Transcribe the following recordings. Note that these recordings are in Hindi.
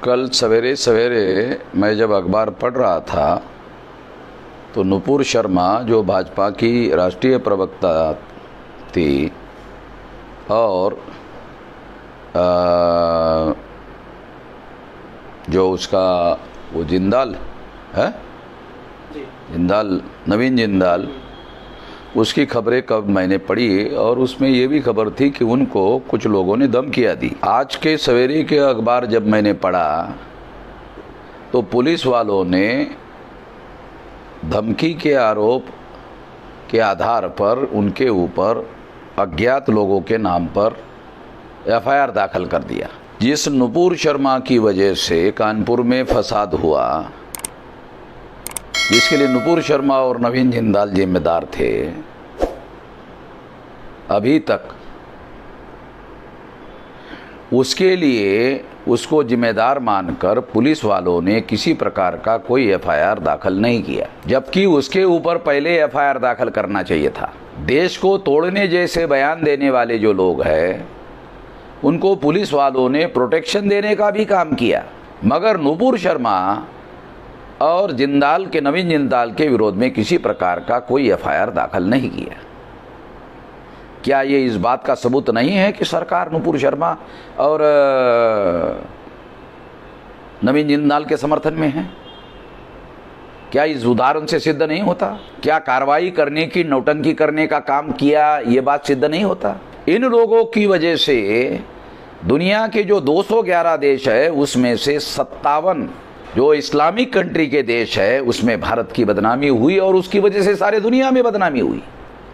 कल सवेरे सवेरे मैं जब अखबार पढ़ रहा था तो नुपुर शर्मा जो भाजपा की राष्ट्रीय प्रवक्ता थी और जो उसका वो जिंदाल है जिंदाल नवीन जिंदाल उसकी खबरें कब मैंने पढ़ी और उसमें ये भी खबर थी कि उनको कुछ लोगों ने धमकियाँ दी। आज के सवेरे के अखबार जब मैंने पढ़ा तो पुलिस वालों ने धमकी के आरोप के आधार पर उनके ऊपर अज्ञात लोगों के नाम पर एफआईआर दाखिल कर दिया। जिस नुपुर शर्मा की वजह से कानपुर में फसाद हुआ, जिसके लिए नुपुर शर्मा और नवीन जिंदाल जिम्मेदार थे, अभी तक उसके लिए उसको जिम्मेदार मानकर पुलिस वालों ने किसी प्रकार का कोई एफआईआर दाखिल नहीं किया, जबकि उसके ऊपर पहले एफआईआर दाखिल करना चाहिए था। देश को तोड़ने जैसे बयान देने वाले जो लोग हैं उनको पुलिस वालों ने प्रोटेक्शन देने का भी काम किया, मगर नुपुर शर्मा और जिंदाल के नवीन जिंदाल के विरोध में किसी प्रकार का कोई एफआईआर दाखिल नहीं किया। क्या ये इस बात का सबूत नहीं है कि सरकार नुपुर शर्मा और नवीन जिंदाल के समर्थन में है? क्या इस उदाहरण से सिद्ध नहीं होता? क्या कार्रवाई करने की नौटंकी करने का काम किया ये बात सिद्ध नहीं होता? इन लोगों की वजह से दुनिया के जो 211 देश है उसमें से 57 जो इस्लामिक कंट्री के देश है उसमें भारत की बदनामी हुई और उसकी वजह से सारे दुनिया में बदनामी हुई।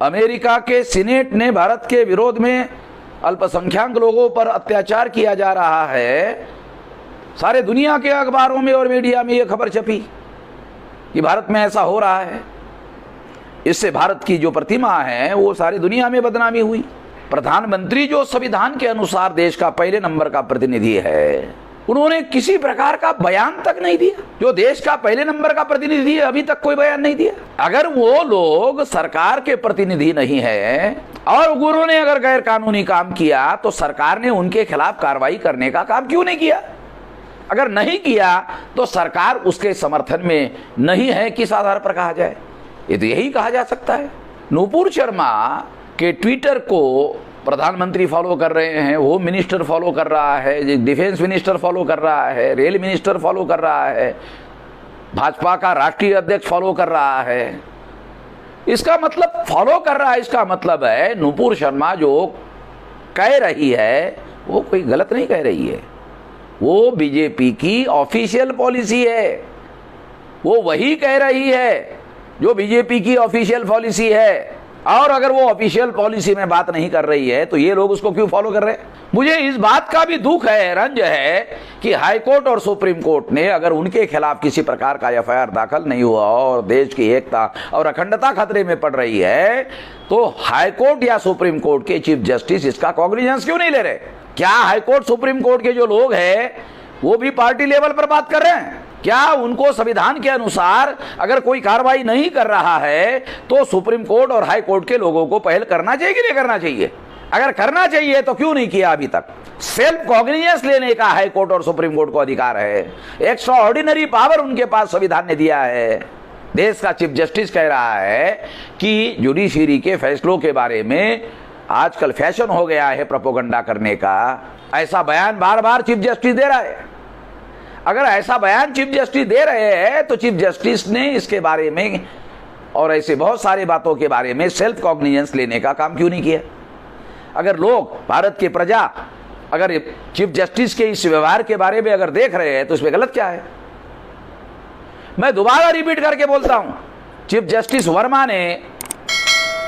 अमेरिका के सीनेट ने भारत के विरोध में अल्पसंख्यक लोगों पर अत्याचार किया जा रहा है, सारे दुनिया के अखबारों में और मीडिया में ये खबर छपी कि भारत में ऐसा हो रहा है। इससे भारत की जो प्रतिमा है वो सारी दुनिया में बदनामी हुई। प्रधानमंत्री जो संविधान के अनुसार देश का पहले नंबर का प्रतिनिधि है, उन्होंने किसी प्रकार का बयान तक नहीं दिया। जो देश का पहले नंबर का प्रतिनिधि है अभी तक कोई बयान नहीं दिया। अगर वो लोग सरकार के प्रतिनिधि नहीं है और उन्होंने अगर गैर कानूनी काम किया तो सरकार ने उनके खिलाफ कार्रवाई करने का काम क्यों नहीं किया? अगर नहीं किया तो सरकार उसके समर्थन में नहीं है, किस आधार पर कहा जाए? ये तो यही कहा जा सकता है। नुपुर शर्मा के ट्विटर को प्रधानमंत्री फॉलो कर रहे हैं, होम मिनिस्टर फॉलो कर रहा है, डिफेंस मिनिस्टर फॉलो कर रहा है, रेल मिनिस्टर फॉलो कर रहा है, भाजपा का राष्ट्रीय अध्यक्ष फॉलो कर रहा है। इसका मतलब फॉलो कर रहा है, इसका मतलब है नुपुर शर्मा जो कह रही है वो कोई गलत नहीं कह रही है, वो बीजेपी की ऑफिशियल पॉलिसी है। वो वही कह रही है जो बीजेपी की ऑफिशियल पॉलिसी है। और अगर वो ऑफिशियल पॉलिसी में बात नहीं कर रही है तो ये लोग उसको क्यों फॉलो कर रहे हैं? मुझे इस बात का भी दुख है, रंज है कि हाई कोर्ट और सुप्रीम कोर्ट ने अगर उनके खिलाफ किसी प्रकार का एफआईआर दाखिल नहीं हुआ और देश की एकता और अखंडता खतरे में पड़ रही है तो हाई कोर्ट या सुप्रीम कोर्ट के चीफ जस्टिस इसका कॉग्निजेंस क्यों नहीं ले रहे? क्या हाई कोर्ट सुप्रीम कोर्ट के जो लोग हैं वो भी पार्टी लेवल पर बात कर रहे हैं? क्या उनको संविधान के अनुसार अगर कोई कार्रवाई नहीं कर रहा है तो सुप्रीम कोर्ट और हाई कोर्ट के लोगों को पहल करना चाहिए कि नहीं करना चाहिए? अगर करना चाहिए तो क्यों नहीं किया अभी तक? सेल्फ कॉग्निजेंस लेने का हाई कोर्ट और सुप्रीम कोर्ट को अधिकार है, एक्स्ट्रा ऑर्डिनरी पावर उनके पास संविधान ने दिया है। देश का चीफ जस्टिस कह रहा है कि जुडिशरी के फैसलों के बारे में आजकल फैशन हो गया है प्रोपेगेंडा करने का। ऐसा बयान बार बार चीफ जस्टिस दे रहा है। अगर ऐसा बयान चीफ जस्टिस दे रहे हैं तो चीफ जस्टिस ने इसके बारे में और ऐसे बहुत सारी बातों के बारे में सेल्फ कॉग्निजेंस लेने का काम क्यों नहीं किया? अगर लोग, भारत की प्रजा अगर चीफ जस्टिस के इस व्यवहार के बारे में अगर देख रहे हैं तो इसमें गलत क्या है? मैं दोबारा रिपीट करके बोलता हूं, चीफ जस्टिस वर्मा ने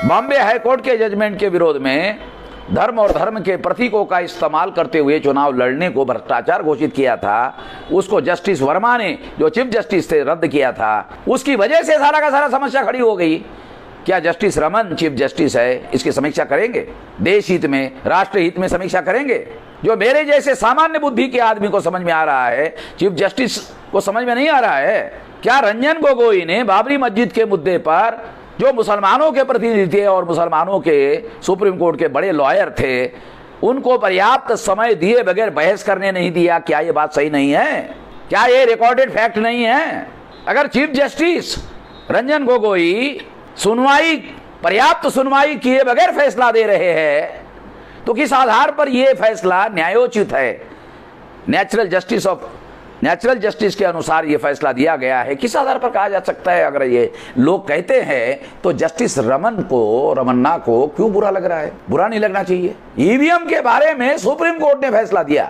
बॉम्बे हाई कोर्ट के जजमेंट के विरोध में धर्म और धर्म के प्रतीकों का इस्तेमाल करते हुए चुनाव लड़ने को भ्रष्टाचार घोषित किया था। उसको जस्टिस वर्मा ने जो चीफ जस्टिस से रद्द किया था, उसकी वजह से सारा का सारा समस्या खड़ी हो गई। क्या जस्टिस रमन चीफ जस्टिस है, इसकी समीक्षा करेंगे? देश हित में, राष्ट्र हित में समीक्षा करेंगे? जो मेरे जैसे सामान्य बुद्धि के आदमी को समझ में आ रहा है, चीफ जस्टिस को समझ में नहीं आ रहा है। क्या रंजन गोगोई ने बाबरी मस्जिद के मुद्दे पर जो मुसलमानों के प्रतिनिधि थे और मुसलमानों के सुप्रीम कोर्ट के बड़े लॉयर थे, उनको पर्याप्त समय दिए बगैर बहस करने नहीं दिया। क्या ये बात सही नहीं है? क्या ये रिकॉर्डेड फैक्ट नहीं है? अगर चीफ जस्टिस रंजन गोगोई पर्याप्त सुनवाई किए बगैर फैसला दे रहे हैं तो किस आधार पर यह फैसला न्यायोचित है? नेचुरल जस्टिस के अनुसार यह फैसला दिया गया है, किस आधार पर कहा जा सकता है? अगर ये लोग कहते हैं तो जस्टिस रमन्ना को क्यों बुरा लग रहा है? बुरा नहीं लगना चाहिए। ईवीएम के बारे में सुप्रीम कोर्ट ने फैसला दिया,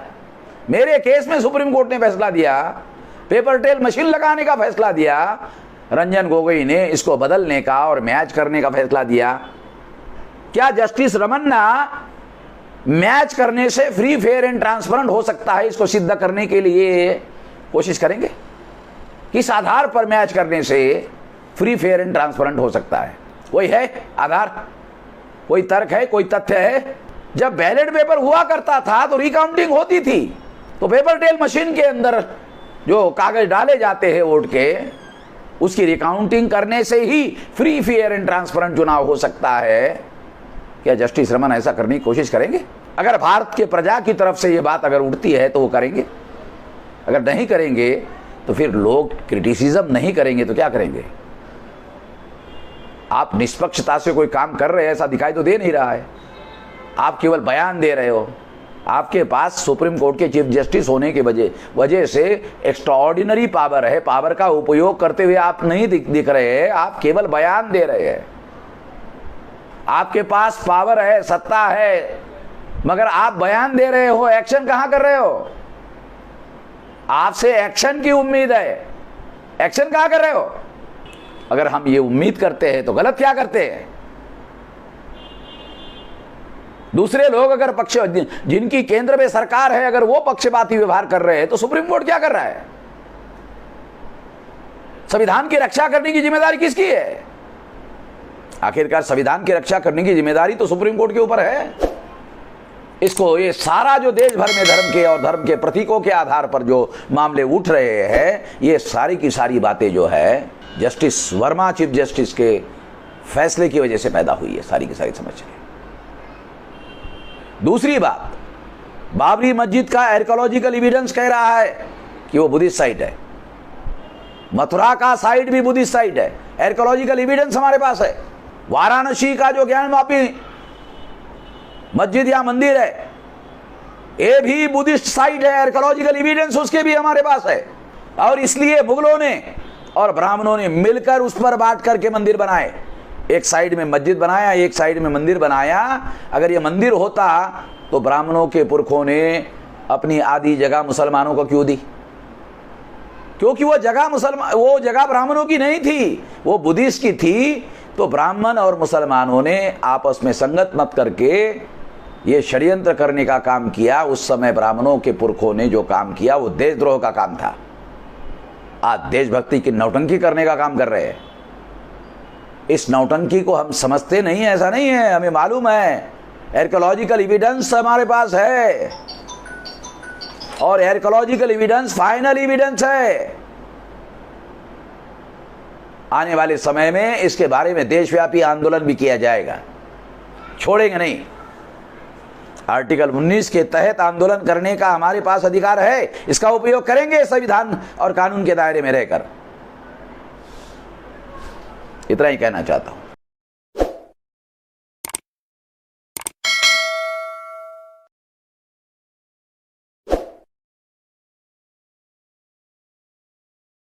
मेरे केस में सुप्रीम कोर्ट ने फैसला दिया, पेपर टेल मशीन लगाने का फैसला दिया, रंजन गोगोई ने इसको बदलने का और मैच करने का फैसला दिया। क्या जस्टिस रमन्ना मैच करने से फ्री फेयर एंड ट्रांसपेरेंट हो सकता है, इसको सिद्ध करने के लिए कोशिश करेंगे? किस आधार पर मैच करने से फ्री फेयर एंड ट्रांसपेरेंट हो सकता है? कोई है आधार, कोई तर्क है, कोई तथ्य है? जब बैलेट पेपर हुआ करता था तो रिकाउंटिंग होती थी, तो पेपर टेल मशीन के अंदर जो कागज डाले जाते हैं वोट के, उसकी रिकाउंटिंग करने से ही फ्री फेयर एंड ट्रांसपेरेंट चुनाव हो सकता है। क्या जस्टिस रमन ऐसा करने की कोशिश करेंगे? अगर भारत के प्रजा की तरफ से यह बात अगर उठती है तो वो करेंगे। अगर नहीं करेंगे तो फिर लोग क्रिटिसिज्म नहीं करेंगे तो क्या करेंगे? आप निष्पक्षता से कोई काम कर रहे हैं ऐसा दिखाई तो दे नहीं रहा है, आप केवल बयान दे रहे हो। आपके पास सुप्रीम कोर्ट के चीफ जस्टिस होने की वजह से एक्स्ट्राऑर्डिनरी पावर है, पावर का उपयोग करते हुए आप नहीं दिख रहे हैं, आप केवल बयान दे रहे हैं। आपके पास पावर है, सत्ता है, मगर आप बयान दे रहे हो, एक्शन कहां कर रहे हो? आपसे एक्शन की उम्मीद है, एक्शन कहां कर रहे हो? अगर हम ये उम्मीद करते हैं तो गलत क्या करते हैं? दूसरे लोग अगर जिनकी केंद्र में सरकार है, अगर वो पक्षपाती व्यवहार कर रहे हैं तो सुप्रीम कोर्ट क्या कर रहा है? संविधान की रक्षा करने की जिम्मेदारी किसकी है? आखिरकार संविधान की रक्षा करने की जिम्मेदारी तो सुप्रीम कोर्ट के ऊपर है। इसको ये सारा जो देश भर में धर्म के और धर्म के प्रतीकों के आधार पर जो मामले उठ रहे हैं, ये सारी की सारी बातें जो है जस्टिस वर्मा चीफ जस्टिस के फैसले की वजह से पैदा हुई है, सारी की सारी समस्या। दूसरी बात, बाबरी मस्जिद का आर्कियोलॉजिकल एविडेंस कह रहा है कि वो बुद्धिस्ट साइट है, मथुरा का साइट भी बुद्धिस्ट साइट है, आर्कियोलॉजिकल एविडेंस हमारे पास है। वाराणसी का जो ज्ञानवापी मस्जिद या मंदिर है, ये भी बुद्धिस्ट साइट है, आर्कियोलॉजिकल एविडेंस उसके भी हमारे पास है। और इसलिए मुगलों ने और ब्राह्मणों ने मिलकर उस पर बांट करके मंदिर बनाए, एक साइड में मस्जिद बनाया, एक साइड में मंदिर बनाया। अगर ये मंदिर होता तो ब्राह्मणों के पुरखों ने अपनी आधी जगह मुसलमानों को क्यों दी? क्योंकि वो जगह ब्राह्मणों की नहीं थी, वो बुद्धिस्ट की थी। तो ब्राह्मण और मुसलमानों ने आपस में संगत मत करके ये षड्यंत्र करने का काम किया। उस समय ब्राह्मणों के पुरखों ने जो काम किया वो देशद्रोह का काम था। आज देशभक्ति की नौटंकी करने का काम कर रहे हैं। इस नौटंकी को हम समझते नहीं है, ऐसा नहीं है, हमें मालूम है, आर्कियोलॉजिकल एविडेंस हमारे पास है और आर्कियोलॉजिकल एविडेंस फाइनल एविडेंस है। आने वाले समय में इसके बारे में देशव्यापी आंदोलन भी किया जाएगा, छोड़ेंगे नहीं। आर्टिकल 19 के तहत आंदोलन करने का हमारे पास अधिकार है, इसका उपयोग करेंगे संविधान और कानून के दायरे में रहकर। इतना ही कहना चाहता हूं।